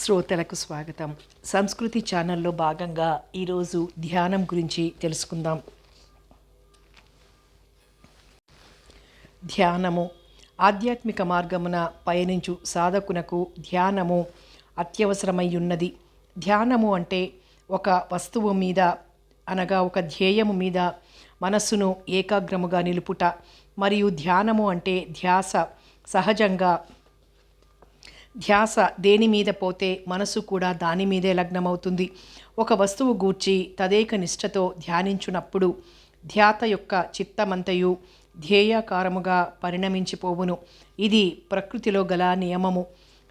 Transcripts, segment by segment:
శ్రోతలకు స్వాగతం. సంస్కృతి ఛానల్లో భాగంగా ఈరోజు ధ్యానం గురించి తెలుసుకుందాం. ధ్యానము ఆధ్యాత్మిక మార్గమున పయనించు సాధకునకు ధ్యానము అత్యవసరమయ్యున్నది. ధ్యానము అంటే ఒక వస్తువు మీద అనగా ఒక ధ్యేయము మీద మనస్సును ఏకాగ్రముగా నిలుపుట. మరియు ధ్యానము అంటే ధ్యాస. సహజంగా ధ్యాస దేని మీద పోతే మనసు కూడా దాని మీదే లగ్నమవుతుంది. ఒక వస్తువు గూర్చి తదేక నిష్ఠతో ధ్యానించునప్పుడు ధ్యాత యొక్క చిత్తమంతయు ధ్యేయాకారముగా పరిణమించిపోవును. ఇది ప్రకృతిలో గల నియమము.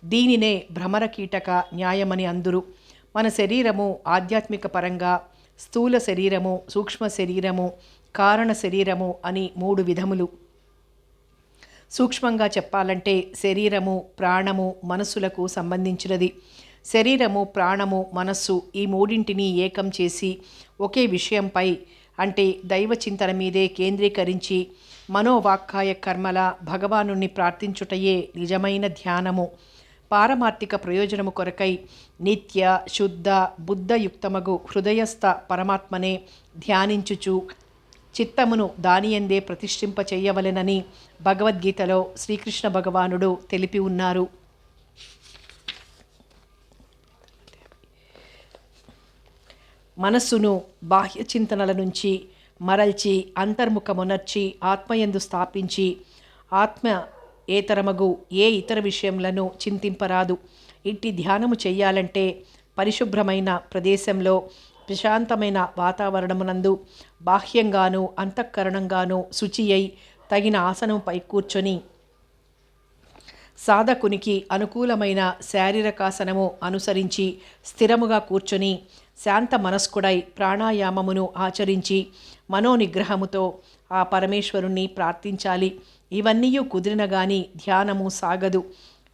దీనినే భ్రమర కీటక న్యాయమని అందురు. మన శరీరము ఆధ్యాత్మిక పరంగా స్థూల శరీరము, సూక్ష్మ శరీరము, కారణ శరీరము అని 3 విధములు. సూక్ష్మంగా చెప్పాలంటే శరీరము, ప్రాణము, మనస్సులకు సంబంధించినది. శరీరము, ప్రాణము, మనస్సు ఈ మూడింటిని ఏకం చేసి ఒకే విషయంపై అంటే దైవ చింతన మీదే కేంద్రీకరించి మనోవాక్కాయ కర్మల భగవానుని ప్రార్థించుటయే నిజమైన ధ్యానము. పారమార్థిక ప్రయోజనము కొరకై నిత్య శుద్ధ బుద్ధయుక్తమగు హృదయస్థ పరమాత్మనే ధ్యానించుచు చిత్తమును దానియందే ప్రతిష్ఠింప చేయవలెనని భగవద్గీతలో శ్రీకృష్ణ భగవానుడు తెలిపి ఉన్నారు. మనస్సును బాహ్య చింతనల నుంచి మరల్చి అంతర్ముఖమునర్చి ఆత్మయందు స్థాపించి ఆత్మ ఏతరమగు ఏ ఇతర విషయములను చింతింపరాదు. ఇట్టి ధ్యానము చెయ్యాలంటే పరిశుభ్రమైన ప్రదేశంలో ప్రశాంతమైన వాతావరణమునందు బాహ్యంగాను అంతఃకరణంగాను శుచి అయి తగిన ఆసనంపై కూర్చొని సాధకునికి అనుకూలమైన శారీరకాసనము అనుసరించి స్థిరముగా కూర్చొని శాంత మనస్కుడై ప్రాణాయామమును ఆచరించి మనోనిగ్రహముతో ఆ పరమేశ్వరుణ్ణి ప్రార్థించాలి. ఇవన్నీ కుదిరిన గాని ధ్యానము సాగదు.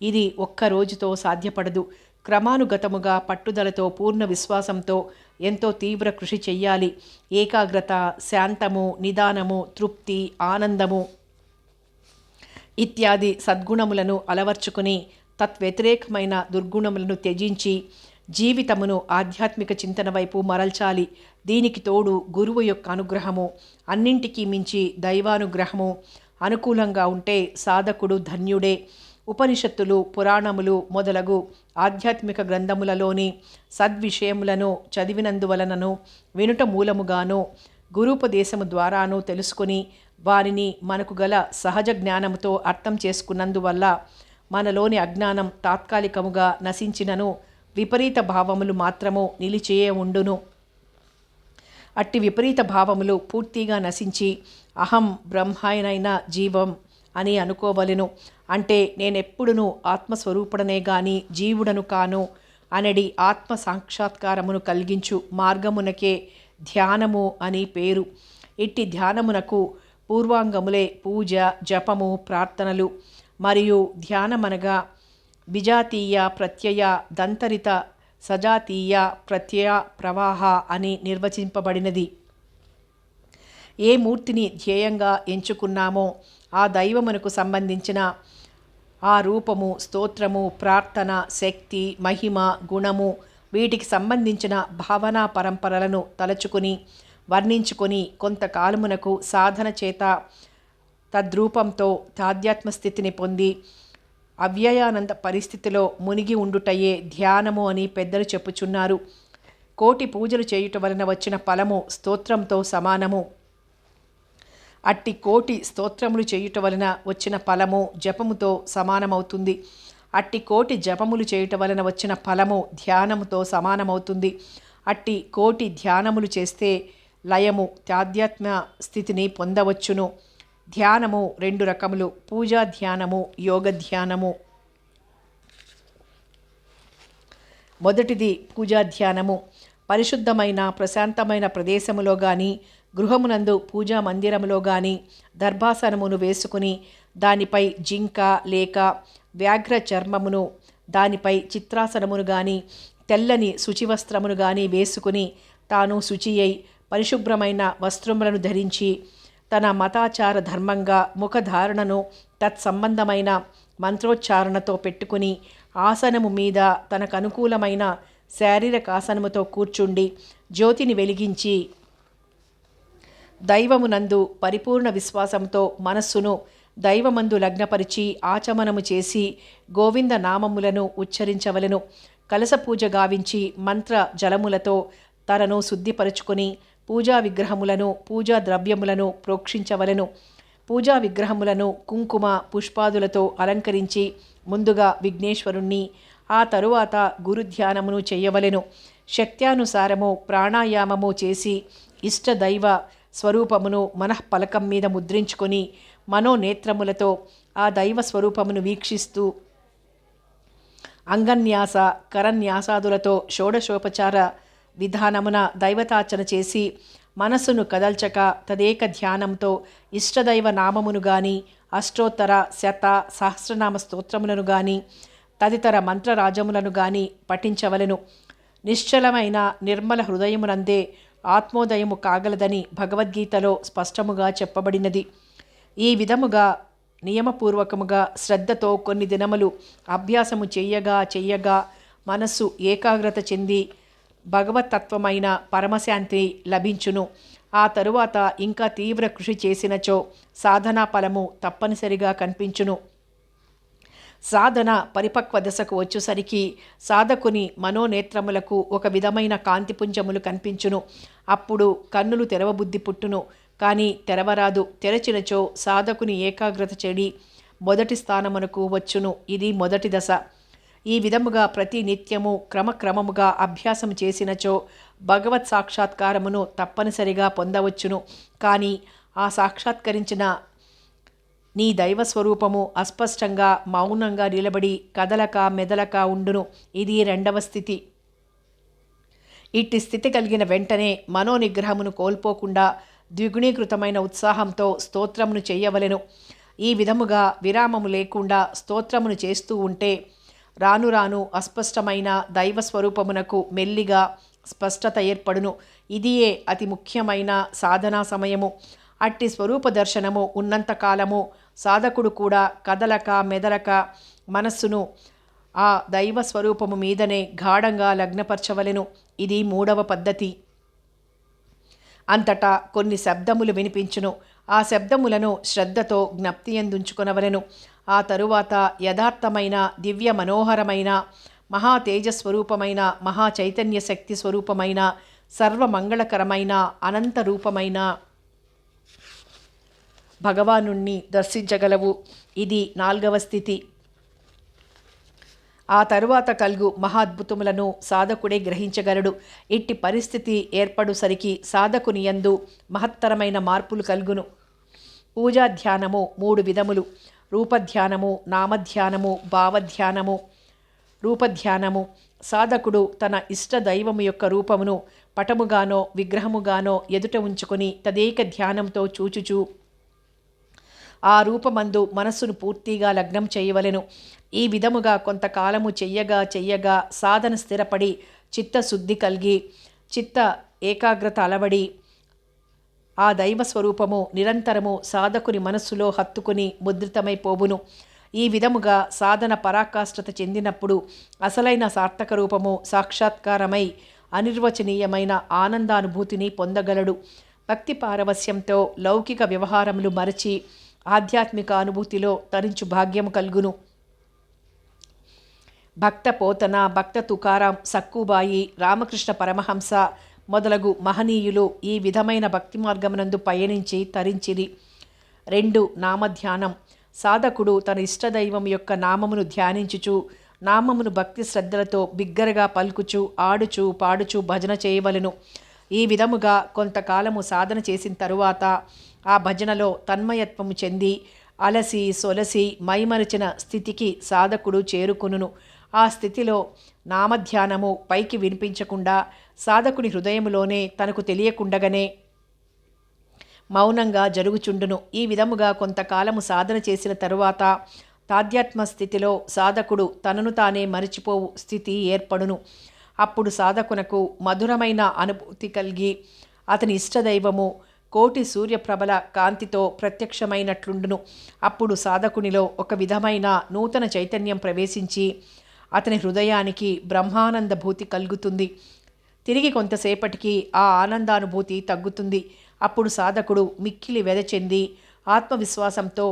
ఇది ఒక్క రోజుతో సాధ్యపడదు. క్రమానుగతముగా పట్టుదలతో పూర్ణ విశ్వాసంతో ఎంతో తీవ్ర కృషి చెయ్యాలి. ఏకాగ్రత, శాంతము, నిదానము, తృప్తి, ఆనందము ఇత్యాది సద్గుణములను అలవర్చుకుని తత్వ్యతిరేకమైన దుర్గుణములను త్యజించి జీవితమును ఆధ్యాత్మిక చింతన వైపు మరల్చాలి. దీనికి తోడు గురువు యొక్క అనుగ్రహము, అన్నింటికీ మించి దైవానుగ్రహము అనుకూలంగా ఉంటే సాధకుడు ధన్యుడే. ఉపనిషత్తులు, పురాణములు మొదలగు ఆధ్యాత్మిక గ్రంథములలోని సద్విషయములను చదివినందువలనను వినుట మూలముగాను గురూపదేశము ద్వారాను తెలుసుకొని వారిని మనకు గల సహజ జ్ఞానముతో అర్థం చేసుకున్నందువల్ల మనలోని అజ్ఞానం తాత్కాలికముగా నశించినను విపరీత భావములు మాత్రము నిలిచేయే ఉండును. అట్టి విపరీత భావములు పూర్తిగా నశించి అహం బ్రహ్మాయనైన జీవం అని అనుకోవలెను. అంటే నేనెప్పుడునూ ఆత్మస్వరూపుడనే గాని జీవుడను కాను అనడి ఆత్మ సాక్షాత్కారమును కలిగించు మార్గమునకే ధ్యానము అని పేరు. ఇట్టి ధ్యానమునకు పూర్వాంగములే పూజ, జపము, ప్రార్థనలు. మరియు ధ్యానమనగా విజాతీయ ప్రత్యయ దంతరిత సజాతీయ ప్రత్యయ ప్రవాహ అని నిర్వచింపబడినది. ఏ మూర్తిని ధ్యేయంగా ఎంచుకున్నామో ఆ దైవమునకు సంబంధించిన ఆ రూపము, స్తోత్రము, ప్రార్థన, శక్తి, మహిమ, గుణము వీటికి సంబంధించిన భావనా పరంపరలను తలచుకొని వర్ణించుకొని కొంతకాలమునకు సాధన చేత తద్రూపంతో తాధ్యాత్మ స్థితిని పొంది అవ్యయానంద పరిస్థితిలో మునిగి ఉండుటయే ధ్యానము అని పెద్దలు చెప్పుచున్నారు. కోటి పూజలు చేయుట వలన వచ్చిన ఫలము స్తోత్రంతో సమానము. అట్టి కోటి స్తోత్రములు చేయుట వలన వచ్చిన ఫలము జపముతో సమానమవుతుంది. అట్టి కోటి జపములు చేయుట వలన వచ్చిన ఫలము ధ్యానముతో సమానమవుతుంది. అట్టి కోటి ధ్యానములు చేస్తే లయము, తాధ్యాత్మ స్థితిని పొందవచ్చును. ధ్యానము 2 రకములు: పూజా ధ్యానము, యోగ ధ్యానము. మొదటిది పూజా ధ్యానము. పరిశుద్ధమైన ప్రశాంతమైన ప్రదేశములో గాని, గృహమునందు పూజా మందిరములో గాని దర్భాసనమును వేసుకుని దానిపై జింక లేక వ్యాఘ్ర చర్మమును, దానిపై చిత్రాసనమును గాని తెల్లని శుచివస్త్రమును గాని వేసుకుని తాను శుచి అయి పరిశుభ్రమైన వస్త్రములను ధరించి తన మతాచార ధర్మంగా ముఖధారణను తత్సంబంధమైన మంత్రోచ్చారణతో పెట్టుకుని ఆసనము మీద తనకు అనుకూలమైన శారీరక ఆసనముతో కూర్చుండి జ్యోతిని వెలిగించి దైవమునందు పరిపూర్ణ విశ్వాసంతో మనస్సును దైవమందు లగ్నపరిచి ఆచమనము చేసి గోవింద నామములను ఉచ్చరించవలెను. కలస పూజ గావించి మంత్ర జలములతో తనను శుద్ధిపరుచుకొని పూజా విగ్రహములను పూజా ద్రవ్యములను ప్రోక్షించవలెను. పూజా విగ్రహములను కుంకుమ పుష్పాదులతో అలంకరించి ముందుగా విఘ్నేశ్వరుణ్ణి, ఆ తరువాత గురుధ్యానమును చెయ్యవలెను. శక్త్యానుసారము ప్రాణాయామము చేసి ఇష్టదైవ స్వరూపమును మనఃపలకం మీద ముద్రించుకొని మనోనేత్రములతో ఆ దైవ స్వరూపమును వీక్షిస్తూ అంగన్యాస కరన్యాసాదులతో షోడశోపచార విధానమున దైవతార్చన చేసి మనస్సును కదల్చక తదేక ధ్యానంతో ఇష్టదైవ నామమును గాని అష్టోత్తర శత సహస్రనామ స్తోత్రములను గాని తదితర మంత్రరాజములను గాని పఠించవలెను. నిశ్చలమైన నిర్మల హృదయమునందే ఆత్మోదయము కాగలదని భగవద్గీతలో స్పష్టముగా చెప్పబడినది. ఈ విధముగా నియమపూర్వకముగా శ్రద్ధతో కొన్ని దినములు అభ్యాసము చెయ్యగా మనస్సు ఏకాగ్రత చెంది భగవతత్వమైన పరమశాంతి లభించును. ఆ తరువాత ఇంకా తీవ్ర కృషి చేసినచో సాధనా ఫలము తప్పనిసరిగా కనిపించును. సాధన పరిపక్వ దశకు వచ్చేసరికి సాధకుని మనోనేత్రములకు ఒక విధమైన కాంతిపుంజములు కనిపించును. అప్పుడు కన్నులు తెరవబుద్ధి పుట్టును, కానీ తెరవరాదు. తెరచినచో సాధకుని ఏకాగ్రత చెడి మొదటి స్థానమునకు వచ్చును. ఇది మొదటి దశ. ఈ విధముగా ప్రతి నిత్యము క్రమక్రమముగా అభ్యాసం చేసినచో భగవత్ సాక్షాత్కారమును తప్పనిసరిగా పొందవచ్చును. కానీ ఆ సాక్షాత్కరించిన నీ దైవస్వరూపము అస్పష్టంగా మౌనంగా నిలబడి కదలక మెదలక ఉండును. ఇది రెండవ స్థితి. ఇట్టి స్థితి కలిగిన వెంటనే మనోనిగ్రహమును కోల్పోకుండా ద్విగుణీకృతమైన ఉత్సాహంతో స్తోత్రమును చెయ్యవలెను. ఈ విధముగా విరామము లేకుండా స్తోత్రమును చేస్తూ ఉంటే రాను రాను అస్పష్టమైన దైవస్వరూపమునకు మెల్లిగా స్పష్టత ఏర్పడును. ఇదియే అతి ముఖ్యమైన సాధనా సమయము. అట్టి స్వరూప దర్శనము ఉన్నంతకాలము సాధకుడు కూడా కదలక మెదలక మనస్సును ఆ దైవ స్వరూపము మీదనే గాఢంగా లగ్నపరచవలెను. ఇది మూడవ పద్ధతి. అంతటా కొన్ని శబ్దములు వినిపించును. ఆ శబ్దములను శ్రద్ధతో జ్ఞప్తియందుంచుకొనవలెను. ఆ తరువాత యథార్థమైన దివ్య మనోహరమైన మహా తేజస్వరూపమైన మహా చైతన్య శక్తి స్వరూపమైన సర్వమంగళకరమైన అనంత రూపమైన భగవానుణ్ణి దర్శించగలవు. ఇది నాల్గవ స్థితి. ఆ తరువాత కలుగు మహాద్భుతములను సాధకుడే గ్రహించగలడు. ఇట్టి పరిస్థితి ఏర్పడుసరికి సాధకుని యందు మహత్తరమైన మార్పులు కలుగును. పూజాధ్యానము 3 విధములు: రూపధ్యానము, నామధ్యానము, భావధ్యానము. రూపధ్యానము: సాధకుడు తన ఇష్ట దైవము యొక్క రూపమును పటముగానో విగ్రహముగానో ఎదుట ఉంచుకొని తదేక ధ్యానంతో చూచుచూ ఆ రూపమందు మనస్సును పూర్తిగా లగ్నం చేయవలెను. ఈ విధముగా కొంతకాలము చెయ్యగా సాధన స్థిరపడి చిత్తశుద్ధి కలిగి చిత్త ఏకాగ్రత అలవడి ఆ దైవ స్వరూపము నిరంతరము సాధకుని మనస్సులో హత్తుకుని ముద్రితమైపోవును. ఈ విధముగా సాధన పరాకాష్ఠత చెందినప్పుడు అసలైన సార్థక రూపము సాక్షాత్కారమై అనిర్వచనీయమైన ఆనందానుభూతిని పొందగలడు. భక్తి పారవస్యంతో లౌకిక వ్యవహారములు మరచి ఆధ్యాత్మిక అనుభూతిలో తరించు భాగ్యము కలుగును. భక్త పోతన, భక్త తుకారాం, సక్కుబాయి, రామకృష్ణ పరమహంస మొదలగు మహనీయులు ఈ విధమైన భక్తి మార్గమునందు పయనించి తరించిరి. 2. నామధ్యానం. సాధకుడు తన ఇష్టదైవం యొక్క నామమును ధ్యానించుచు నామమును భక్తి శ్రద్ధలతో బిగ్గరగా పలుకుచు ఆడుచు పాడుచు భజన చేయవలెను. ఈ విధముగా కొంతకాలము సాధన చేసిన తరువాత ఆ భజనలో తన్మయత్వము చెంది అలసి సొలసి మైమరిచిన స్థితికి సాధకుడు చేరుకొనును. ఆ స్థితిలో నామధ్యానము పైకి వినిపించకుండా సాధకుని హృదయములోనే తనకు తెలియకుండగానే మౌనంగా జరుగుచుండును. ఈ విధముగా కొంతకాలము సాధన చేసిన తరువాత తాధ్యాత్మ స్థితిలో సాధకుడు తనను తానే మరిచిపోవు స్థితి ఏర్పడును. అప్పుడు సాధకునకు మధురమైన అనుభూతి కలిగి అతని ఇష్టదైవము కోటి సూర్యప్రభల కాంతితో ప్రత్యక్షమైనట్లుండును. అప్పుడు సాధకునిలో ఒక విధమైన నూతన చైతన్యం ప్రవేశించి అతని హృదయానికి బ్రహ్మానందభూతి కలుగుతుంది. తిరిగి కొంతసేపటికి ఆ ఆనందానుభూతి తగ్గుతుంది. అప్పుడు సాధకుడు మిక్కిలి వెదచెంది ఆత్మవిశ్వాసంతో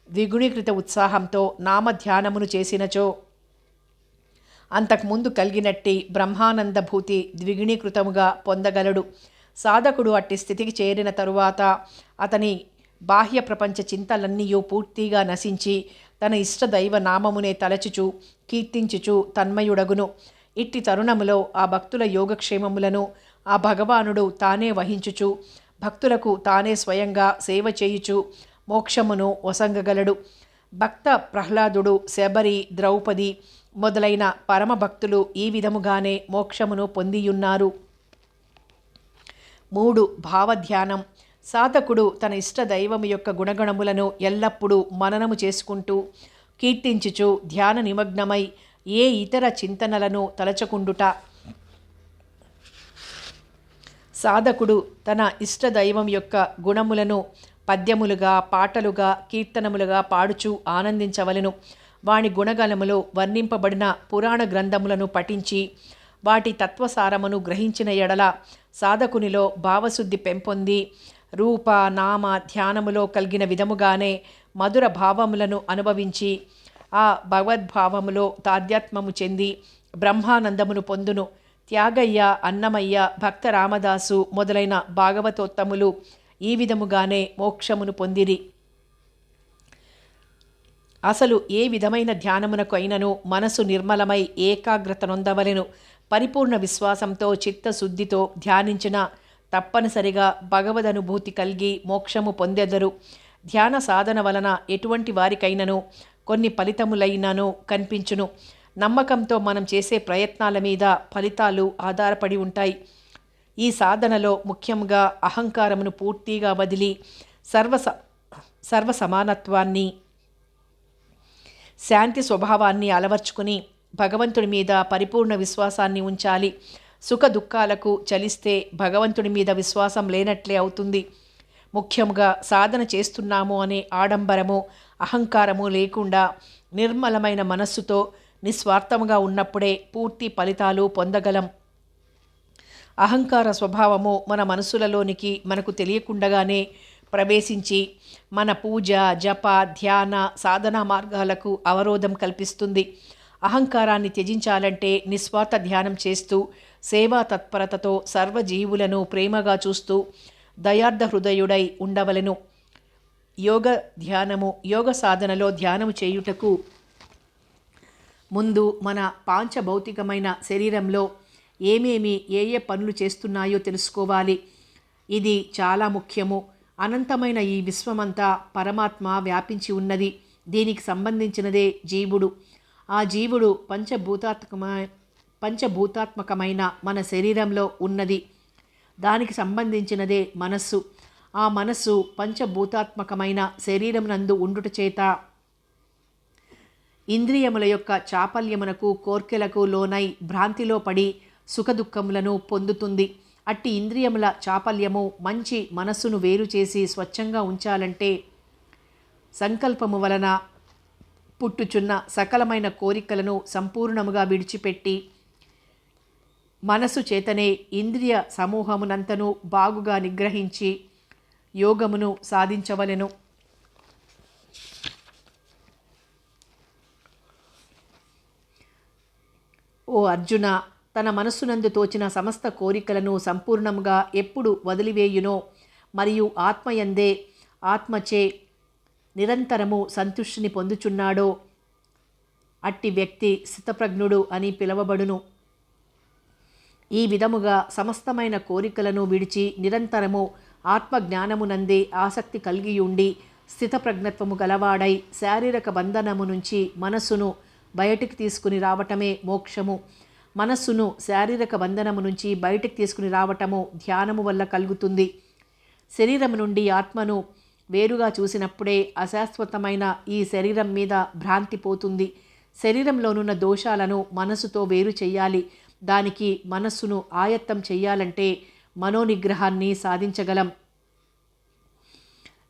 ద్విగుణీకృత ఉత్సాహంతో నామధ్యానమును చేసినచో అంతకుముందు కలిగినట్టి బ్రహ్మానందభూతి ద్విగుణీకృతముగా పొందగలడు. సాధకుడు అట్టి స్థితికి చేరిన తరువాత అతని బాహ్య ప్రపంచ చింతలన్నీయూ పూర్తిగా నశించి తన ఇష్టదైవ నామమునే తలచుచు కీర్తించుచు తన్మయుడగును. ఇట్టి తరుణములో ఆ భక్తుల యోగక్షేమములను ఆ భగవానుడు తానే వహించుచు భక్తులకు తానే స్వయంగా సేవ చేయుచు మోక్షమును వసంగగలడు. భక్త ప్రహ్లాదుడు, శబరి, ద్రౌపది మొదలైన పరమభక్తులు ఈ విధముగానే మోక్షమును పొందియున్నారు. 3. భావధ్యానం. సాధకుడు తన ఇష్టదైవము యొక్క గుణగణములను ఎల్లప్పుడూ మననము చేసుకుంటూ కీర్తించుచు ధ్యాన నిమగ్నమై ఏ ఇతర చింతనలను తలచకుండుట. సాధకుడు తన ఇష్టదైవం యొక్క గుణములను పద్యములుగా, పాటలుగా, కీర్తనములుగా పాడుచూ ఆనందించవలెను. వాని గుణగణములు వర్ణింపబడిన పురాణ గ్రంథములను పఠించి వాటి తత్వసారమును గ్రహించిన ఎడల సాధకునిలో భావశుద్ధి పెంపొంది రూప నామ ధ్యానములో కలిగిన విధముగానే మధుర భావములను అనుభవించి ఆ భగవద్భావములో తాధ్యాత్మము చెంది బ్రహ్మానందమును పొందును. త్యాగయ్య, అన్నమయ్య, భక్త రామదాసు మొదలైన భాగవతోత్తములు ఈ విధముగానే మోక్షమును పొందిరి. అసలు ఏ విధమైన ధ్యానమునకు అయినను మనసు నిర్మలమై ఏకాగ్రత నొందవలెను. పరిపూర్ణ విశ్వాసంతో చిత్తశుద్ధితో ధ్యానించిన తప్పనిసరిగా భగవదనుభూతి కలిగి మోక్షము పొందెదరు. ధ్యాన సాధన వలన ఎటువంటి వారికైనను కొన్ని ఫలితములైనను కనిపించును. నమ్మకంతో మనం చేసే ప్రయత్నాల మీద ఫలితాలు ఆధారపడి ఉంటాయి. ఈ సాధనలో ముఖ్యంగా అహంకారమును పూర్తిగా వదిలి సర్వసమానత్వాన్ని, శాంతి స్వభావాన్ని అలవర్చుకుని భగవంతుడి మీద పరిపూర్ణ విశ్వాసాన్ని ఉంచాలి. సుఖ దుఃఖాలకు చలిస్తే భగవంతుడి మీద విశ్వాసం లేనట్లే అవుతుంది. ముఖ్యంగా సాధన చేస్తున్నాము అనే ఆడంబరము, అహంకారము లేకుండా నిర్మలమైన మనస్సుతో నిస్వార్థముగా ఉన్నప్పుడే పూర్తి ఫలితాలు పొందగలం. అహంకార స్వభావము మన మనసులలోనికి మనకు తెలియకుండగానే ప్రవేశించి మన పూజ, జప, ధ్యాన, సాధనా మార్గాలకు అవరోధం కల్పిస్తుంది. అహంకారాన్ని త్యజించాలంటే నిస్వార్థ ధ్యానం చేస్తూ సేవా తత్పరతతో సర్వజీవులను ప్రేమగా చూస్తూ దయార్థ హృదయుడై ఉండవలెను. యోగ సాధనలో ధ్యానము చేయుటకు ముందు మన పాంచభౌతికమైన శరీరంలో ఏమేమి ఏ పనులు చేస్తున్నాయో తెలుసుకోవాలి. ఇది చాలా ముఖ్యము. అనంతమైన ఈ విశ్వమంతా పరమాత్మ వ్యాపించి ఉన్నది. దీనికి సంబంధించినదే జీవుడు. ఆ జీవుడు పంచభూతాత్మకమైన మన శరీరంలో ఉన్నది. దానికి సంబంధించినదే మనస్సు. ఆ మనస్సు పంచభూతాత్మకమైన శరీరం నందు ఉండుట చేత ఇంద్రియముల యొక్క చాపల్యమునకు, కోర్కెలకు లోనై భ్రాంతిలో పడి సుఖదుఖములను పొందుతుంది. అట్టి ఇంద్రియముల చాపల్యము మంచి మనస్సును వేరు చేసి స్వచ్ఛంగా ఉంచాలంటే సంకల్పము వలన పుట్టుచున్న సకలమైన కోరికలను సంపూర్ణముగా విడిచిపెట్టి మనసు చేతనే ఇంద్రియ సమూహమునంతను బాగుగా నిగ్రహించి యోగమును సాధించవలెను. ఓ అర్జున, తన మనస్సునందు తోచిన సమస్త కోరికలను సంపూర్ణముగా ఎప్పుడు వదిలివేయునో మరియు ఆత్మయందే ఆత్మచే నిరంతరము సంతుష్టిని పొందుచున్నాడో అట్టి వ్యక్తి స్థితప్రజ్ఞుడు అని పిలువబడును. ఈ విధముగా సమస్తమైన కోరికలను విడిచి నిరంతరము ఆత్మజ్ఞానమునందే ఆసక్తి కలిగియుండి స్థితప్రజ్ఞత్వము గలవాడై శారీరక బంధనము నుంచి మనస్సును బయటికి తీసుకుని రావటమే మోక్షము. మనస్సును శారీరక బంధనము నుంచి బయటికి తీసుకుని రావటము ధ్యానము వల్ల కలుగుతుంది. శరీరం నుండి ఆత్మను వేరుగా చూసినప్పుడే అశాశ్వతమైన ఈ శరీరం మీద భ్రాంతి పోతుంది. శరీరంలోనున్న దోషాలను మనస్సుతో వేరు చెయ్యాలి. దానికి మనస్సును ఆయత్తం చెయ్యాలంటే మనోనిగ్రహాన్ని సాధించగలం.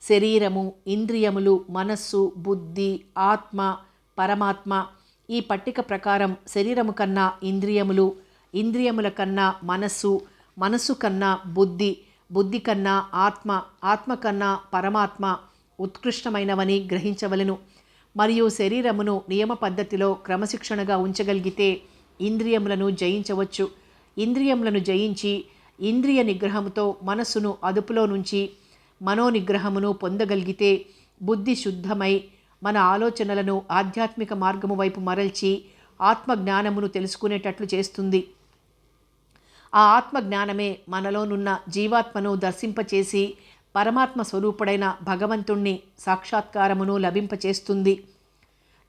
శరీరము, ఇంద్రియములు, మనస్సు, బుద్ధి, ఆత్మ, పరమాత్మ. ఈ పట్టిక ప్రకారం శరీరము కన్నా ఇంద్రియములు, ఇంద్రియముల కన్నా మనస్సు, మనస్సు కన్నా బుద్ధి, బుద్ధి కన్నా ఆత్మ, ఆత్మ కన్నా పరమాత్మ ఉత్కృష్టమైనవని గ్రహించవలను. మరియు శరీరమును నియమ పద్ధతిలో క్రమశిక్షణగా ఉంచగలిగితే ఇంద్రియములను జయించవచ్చు. ఇంద్రియములను జయించి ఇంద్రియ నిగ్రహముతో మనస్సును అదుపులో నుంచి మనోనిగ్రహమును పొందగలిగితే బుద్ధి శుద్ధమై మన ఆలోచనలను ఆధ్యాత్మిక మార్గము వైపు మరల్చి ఆత్మజ్ఞానమును తెలుసుకునేటట్లు చేస్తుంది. ఆ ఆత్మజ్ఞానమే మనలోనున్న జీవాత్మను దర్శింపచేసి పరమాత్మ స్వరూపుడైన భగవంతుణ్ణి సాక్షాత్కారమును లభింపచేస్తుంది.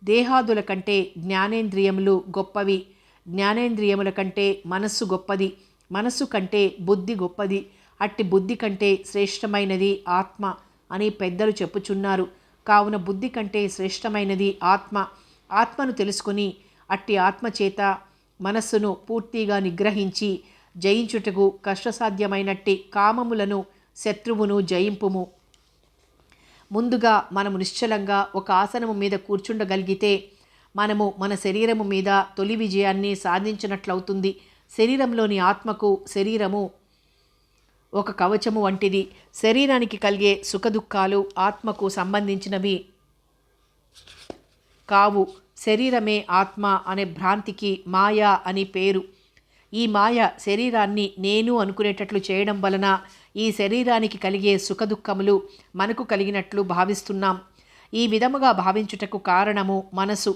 దేహాదుల కంటే జ్ఞానేంద్రియములు గొప్పవి, జ్ఞానేంద్రియముల కంటే మనస్సు గొప్పది, మనస్సు కంటే బుద్ధి గొప్పది, అట్టి బుద్ధి కంటే శ్రేష్టమైనది ఆత్మ అని పెద్దలు చెప్పుచున్నారు. కావున బుద్ధి కంటే శ్రేష్టమైనది ఆత్మ. ఆత్మను తెలుసుకుని అట్టి ఆత్మచేత మనస్సును పూర్తిగా నిగ్రహించి జయించుటకు కష్టసాధ్యమైనట్టి కామములను, శత్రువును జయింపుము. ముందుగా మనము నిశ్చలంగా ఒక ఆసనము మీద కూర్చుండగలిగితే మనము మన శరీరము మీద తొలి విజయాన్ని సాధించినట్లవుతుంది. శరీరంలోని ఆత్మకు శరీరము ఒక కవచము వంటిది. శరీరానికి కలిగే సుఖదుఖాలు ఆత్మకు సంబంధించినవి కావు. శరీరమే ఆత్మ అనే భ్రాంతికి మాయా అని పేరు. ఈ మాయ శరీరాన్ని నేను అనుకునేటట్లు చేయడం వలన ఈ శరీరానికి కలిగే సుఖదుఖములు మనకు కలిగినట్లు భావిస్తున్నాం. ఈ విధముగా భావించుటకు కారణము మనసు.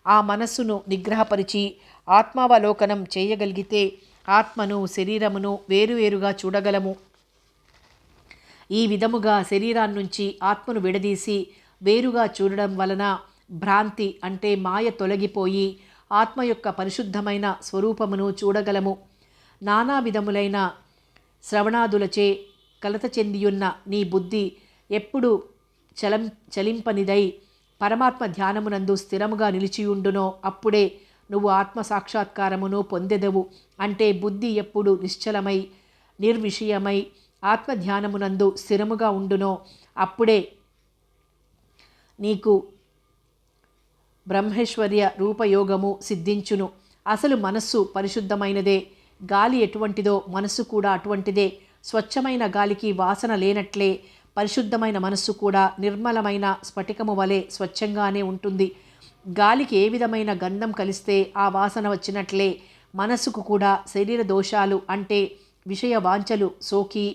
ఆ మనస్సును నిగ్రహపరిచి ఆత్మావలోకనం చేయగలిగితే ఆత్మను, శరీరమును వేరువేరుగా చూడగలము. ఈ విధముగా శరీరాన్నించి ఆత్మను విడదీసి వేరుగా చూడడం వలన భ్రాంతి అంటే మాయ తొలగిపోయి ఆత్మ యొక్క పరిశుద్ధమైన స్వరూపమును చూడగలము. నానా విధములైన శ్రవణాదులచే కలత చెందియున్న నీ బుద్ధి ఎప్పుడు చలింపనిదై పరమాత్మ ధ్యానమునందు స్థిరముగా నిలిచియుండునో అప్పుడే నువ్వు ఆత్మ సాక్షాత్కారమును పొందెదవు. అంటే బుద్ధి ఎప్పుడు నిశ్చలమై నిర్విషయమై ఆత్మధ్యానమునందు స్థిరముగా ఉండునో అప్పుడే నీకు బ్రహ్మేశ్వర్య రూపయోగము సిద్ధించును. అసలు మనస్సు పరిశుద్ధమైనదే. గాలి ఎటువంటిదో మనస్సు కూడా అటువంటిదే. స్వచ్ఛమైన గాలికి వాసన లేనట్లే పరిశుద్ధమైన మనస్సు కూడా నిర్మలమైన స్ఫటికము వలె స్వచ్ఛంగానే ఉంటుంది. గాలికి ఏ విధమైన గంధం కలిస్తే ఆ వాసన వచ్చినట్లే మనస్సుకు కూడా శరీర దోషాలు అంటే విషయ వాంఛలు సోకి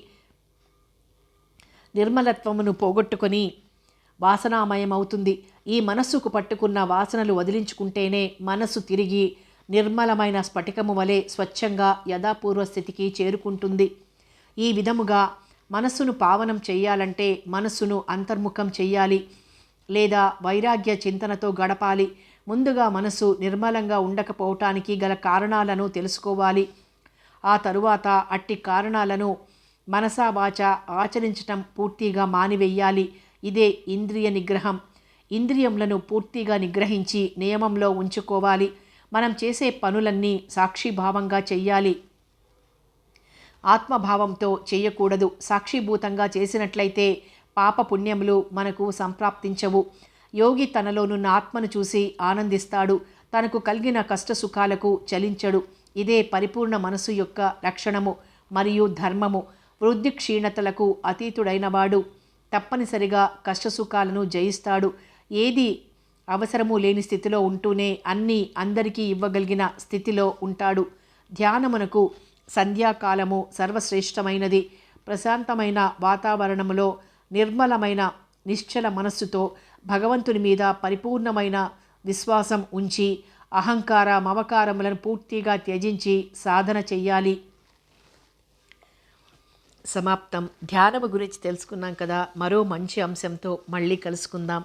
నిర్మలత్వమును పోగొట్టుకొని వాసనామయమవుతుంది. ఈ మనస్సుకు పట్టుకున్న వాసనలు వదిలించుకుంటేనే మనస్సు తిరిగి నిర్మలమైన స్ఫటికము వలె స్వచ్ఛంగా యథాపూర్వ స్థితికి చేరుకుంటుంది. ఈ విధముగా మనస్సును పావనం చెయ్యాలంటే మనస్సును అంతర్ముఖం చెయ్యాలి లేదా వైరాగ్య చింతనతో గడపాలి. ముందుగా మనస్సు నిర్మలంగా ఉండకపోవటానికి గల కారణాలను తెలుసుకోవాలి. ఆ తరువాత అట్టి కారణాలను మనసా వాచ ఆచరించటం పూర్తిగా మానివెయ్యాలి. ఇదే ఇంద్రియ నిగ్రహం. ఇంద్రియములను పూర్తిగా నిగ్రహించి నియమంలో ఉంచుకోవాలి. మనం చేసే పనులన్నీ సాక్షిభావంగా చెయ్యాలి, ఆత్మభావంతో చేయకూడదు. సాక్షిభూతంగా చేసినట్లయితే పాప పుణ్యములు మనకు సంప్రాప్తించవు. యోగి తనలోనున్న ఆత్మను చూసి ఆనందిస్తాడు. తనకు కలిగిన కష్టసుఖాలకు చలించడు. ఇదే పరిపూర్ణ మనసు యొక్క లక్షణము మరియు ధర్మము. వృద్ధి క్షీణతలకు అతీతుడైనవాడు తప్పనిసరిగా కష్టసుఖాలను జయిస్తాడు. ఏది అవసరము లేని స్థితిలో ఉంటూనే అన్నీ అందరికీ ఇవ్వగలిగిన స్థితిలో ఉంటాడు. ధ్యానమునకు సంధ్యాకాలము సర్వశ్రేష్టమైనది. ప్రశాంతమైన వాతావరణములో నిర్మలమైన నిశ్చల మనస్సుతో భగవంతుని మీద పరిపూర్ణమైన విశ్వాసం ఉంచి అహంకార మమకారములను పూర్తిగా త్యజించి సాధన చెయ్యాలి. సమాప్తం. ధ్యానము గురించి తెలుసుకున్నాం కదా. మరో మంచి అంశంతో మళ్ళీ కలుసుకుందాం.